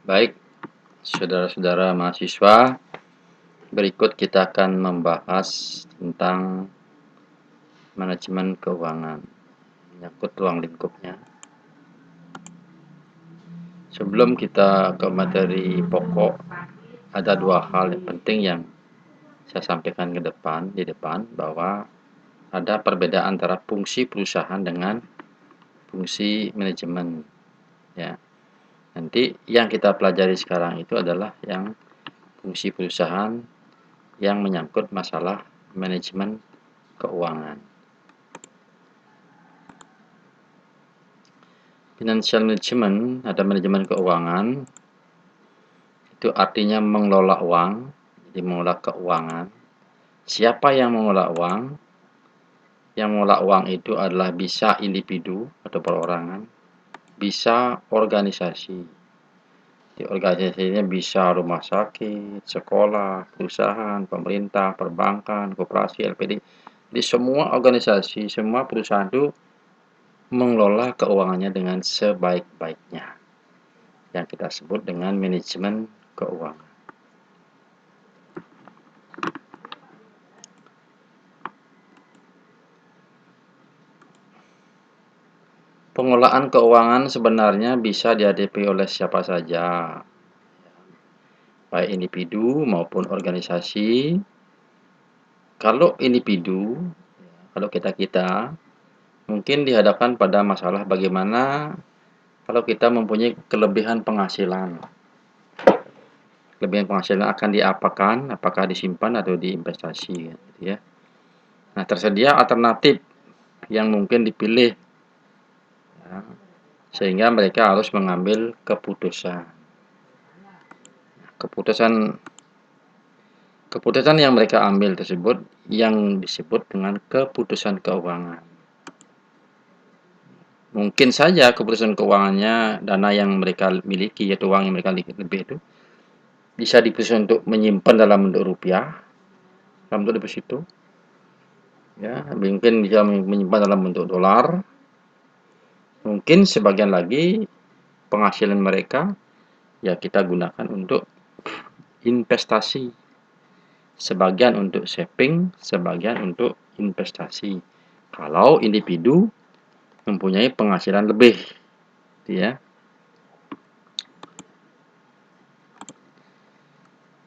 Baik, saudara-saudara mahasiswa, berikut kita akan membahas tentang manajemen keuangan, menyangkut ruang lingkupnya. Sebelum kita ke materi pokok, ada dua hal yang penting yang saya sampaikan di depan bahwa ada perbedaan antara fungsi perusahaan dengan fungsi manajemen. Ya, nanti yang kita pelajari sekarang itu adalah yang fungsi perusahaan yang menyangkut masalah manajemen keuangan. Financial management, ada manajemen keuangan, itu artinya mengelola uang, jadi mengelola keuangan. Siapa yang mengelola uang? Yang mengelola uang itu adalah bisa individu atau perorangan, bisa organisasi. Di organisasinya bisa rumah sakit, sekolah, perusahaan, pemerintah, perbankan, koperasi, LPD. Di semua organisasi, semua perusahaan itu mengelola keuangannya dengan sebaik-baiknya, yang kita sebut dengan manajemen keuangan. Pengelolaan keuangan sebenarnya bisa dihadapi oleh siapa saja, baik individu maupun organisasi. Kalau individu, kalau kita mungkin dihadapkan pada masalah bagaimana kalau kita mempunyai kelebihan penghasilan. Kelebihan penghasilan akan diapakan, apakah disimpan atau diinvestasi, gitu ya. Nah, tersedia alternatif yang mungkin dipilih, ya, sehingga mereka harus mengambil keputusan. Keputusan yang mereka ambil tersebut yang disebut dengan keputusan keuangan. Mungkin saja keputusan keuangannya, dana yang mereka miliki atau uang yang mereka lebih itu bisa diputuskan untuk menyimpan dalam bentuk rupiah, dalam bentuk deposito, ya, mungkin bisa menyimpan dalam bentuk dolar. Mungkin sebagian lagi penghasilan mereka ya kita gunakan untuk investasi, sebagian untuk saving, sebagian untuk investasi. Kalau individu mempunyai penghasilan lebih, ya.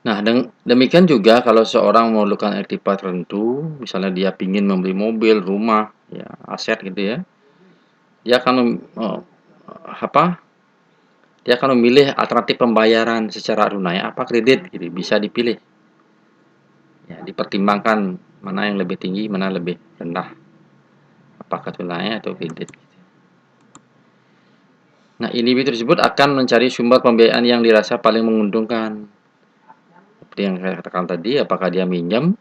Nah, demikian juga kalau seorang memerlukan aktivitas tertentu, misalnya dia ingin membeli mobil, rumah, ya, aset gitu ya, dia akan dia akan memilih alternatif pembayaran secara tunai apa kredit, gitu, bisa dipilih. Ya, dipertimbangkan mana yang lebih tinggi, mana lebih rendah, apakah tunai atau kredit. Nah, individu tersebut akan mencari sumber pembiayaan yang dirasa paling menguntungkan. Seperti yang saya katakan tadi, apakah dia minjem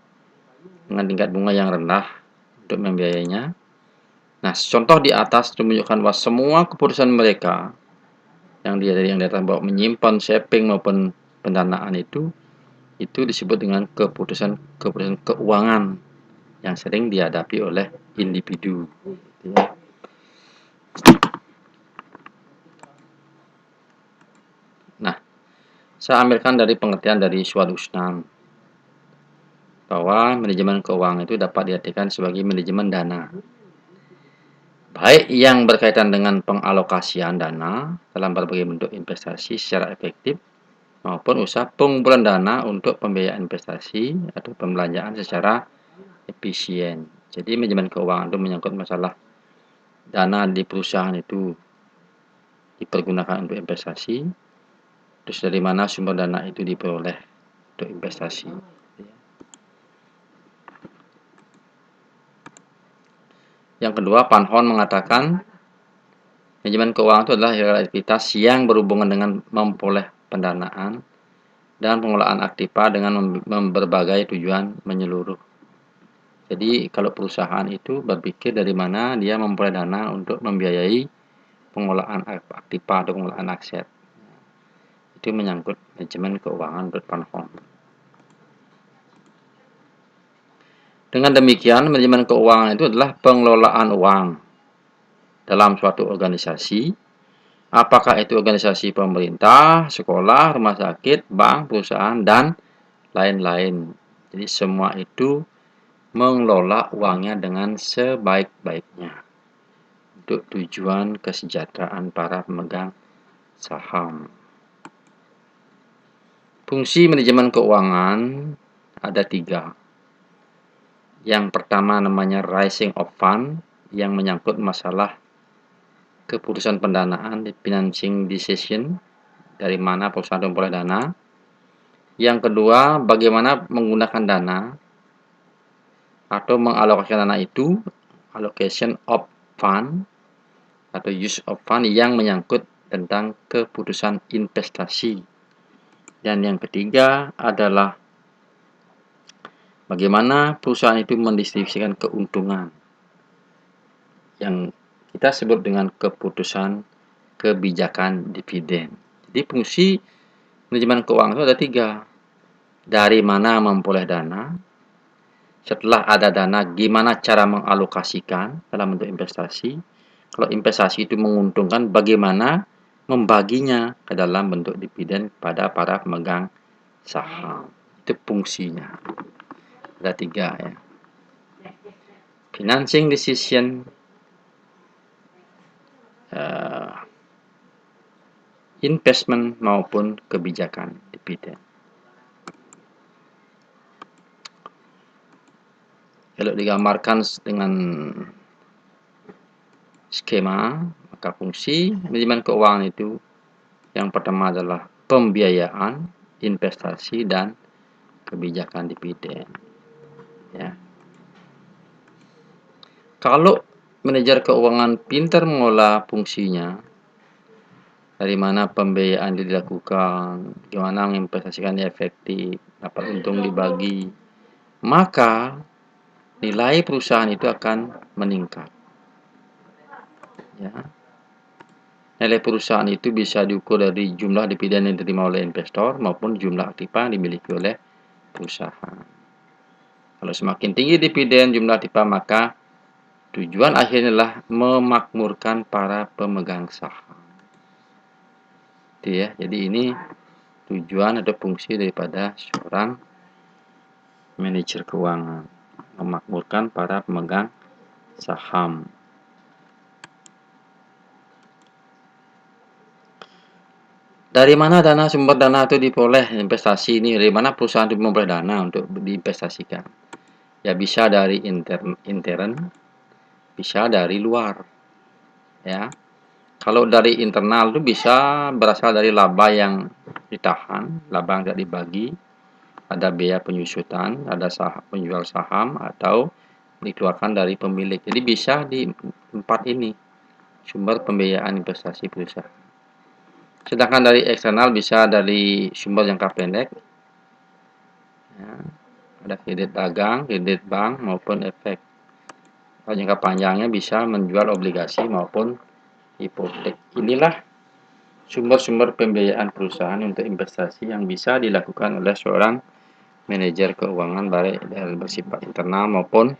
dengan tingkat bunga yang rendah untuk membiayainya. Nah, contoh di atas menunjukkan bahwa semua keputusan mereka yang datang bawa menyimpan, saving maupun pendanaan itu disebut dengan keputusan keuangan yang sering dihadapi oleh individu. Nah, saya ambilkan dari pengertian dari Suad Usnan bahwa manajemen keuangan itu dapat diartikan sebagai manajemen dana, baik yang berkaitan dengan pengalokasian dana dalam berbagai bentuk investasi secara efektif maupun usaha pengumpulan dana untuk pembiayaan investasi atau pembelanjaan secara efisien. Jadi manajemen keuangan itu menyangkut masalah dana di perusahaan itu dipergunakan untuk investasi, terus dari mana sumber dana itu diperoleh untuk investasi. Yang kedua, Panhon mengatakan manajemen keuangan itu adalah aktivitas yang berhubungan dengan memperoleh pendanaan dan pengelolaan aktiva dengan berbagai tujuan menyeluruh. Jadi kalau perusahaan itu berpikir dari mana dia memperoleh dana untuk membiayai pengelolaan aktiva atau pengelolaan aset. Itu menyangkut manajemen keuangan menurut Panhon. Dengan demikian, manajemen keuangan itu adalah pengelolaan uang dalam suatu organisasi Apakah itu organisasi pemerintah, sekolah, rumah sakit, bank, perusahaan, dan lain-lain. Jadi semua itu mengelola uangnya dengan sebaik-baiknya untuk tujuan kesejahteraan para pemegang saham. Fungsi manajemen keuangan ada 3. Yang pertama namanya raising of fund, yang menyangkut masalah keputusan pendanaan, financing decision, dari mana perusahaan memperoleh dana. Yang kedua, bagaimana menggunakan dana atau mengalokasikan dana itu, allocation of fund atau use of fund, yang menyangkut tentang keputusan investasi. Dan yang ketiga adalah bagaimana perusahaan itu mendistribusikan keuntungan, yang kita sebut dengan keputusan kebijakan dividen. Jadi fungsi manajemen keuangan itu ada 3. Dari mana memperoleh dana, setelah ada dana gimana cara mengalokasikan dalam bentuk investasi, kalau investasi itu menguntungkan bagaimana membaginya ke dalam bentuk dividen pada para pemegang saham. Itu fungsinya. Ada 3 ya. Financing decision, investment maupun kebijakan dividen. Kalau digambarkan dengan skema, maka fungsi manajemen keuangan itu yang pertama adalah pembiayaan, investasi, dan kebijakan dividen. Ya. Kalau manajer keuangan pintar mengolah fungsinya, dari mana pembiayaan dilakukan, bagaimana menginvestasikannya efektif, dapat untung dibagi, maka nilai perusahaan itu akan meningkat. Ya. Nilai perusahaan itu bisa diukur dari jumlah dividen yang diterima oleh investor maupun jumlah aktiva yang dimiliki oleh perusahaan. Kalau semakin tinggi dividen jumlah aktiva, maka tujuan akhirnya adalah memakmurkan para pemegang saham. Itu ya. Jadi ini tujuan atau fungsi daripada seorang manajer keuangan, memakmurkan para pemegang saham. Dari mana sumber dana itu diperoleh investasi ini? Dari mana perusahaan itu memperoleh dana untuk diinvestasikan? Ya bisa dari intern, bisa dari luar. Ya. Kalau dari internal itu bisa berasal dari laba yang ditahan, laba yang tidak dibagi, ada biaya penyusutan, ada penjual saham, atau dikeluarkan dari pemilik. Jadi bisa di 4 ini sumber pembiayaan investasi perusahaan. Sedangkan dari eksternal bisa dari sumber jangka pendek, ya, ada kredit dagang, kredit bank, maupun efek. Kalau jangka panjangnya bisa menjual obligasi maupun hipotek. Inilah sumber-sumber pembiayaan perusahaan untuk investasi yang bisa dilakukan oleh seorang manajer keuangan, baik bersifat internal maupun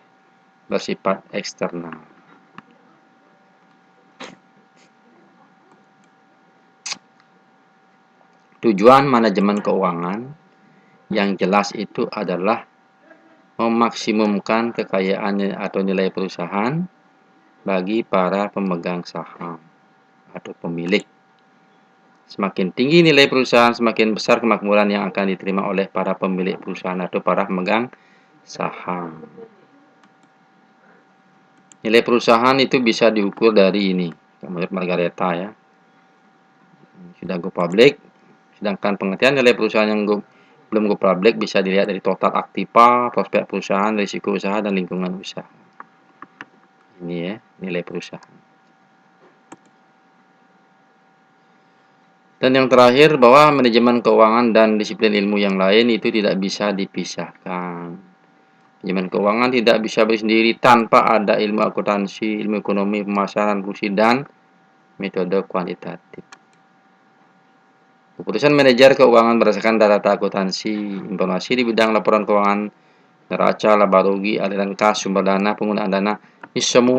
bersifat eksternal. Tujuan manajemen keuangan yang jelas itu adalah memaksimumkan kekayaan atau nilai perusahaan bagi para pemegang saham atau pemilik. Semakin tinggi nilai perusahaan, semakin besar kemakmuran yang akan diterima oleh para pemilik perusahaan atau para pemegang saham. Nilai perusahaan itu bisa diukur dari ini, menurut Margareta ya. Sudah go public, sedangkan pengertian nilai perusahaan yang belum go public bisa dilihat dari total aktiva, prospek perusahaan, risiko usaha, dan lingkungan usaha. Ini ya, nilai perusahaan. Dan yang terakhir, bahwa manajemen keuangan dan disiplin ilmu yang lain itu tidak bisa dipisahkan. Manajemen keuangan tidak bisa berdiri tanpa ada ilmu akuntansi, ilmu ekonomi, pemasaran, fungsi, dan metode kuantitatif. Keputusan manajer keuangan berdasarkan data akuntansi, informasi di bidang laporan keuangan, neraca, laba rugi, aliran kas, sumber dana, penggunaan dana, ini semua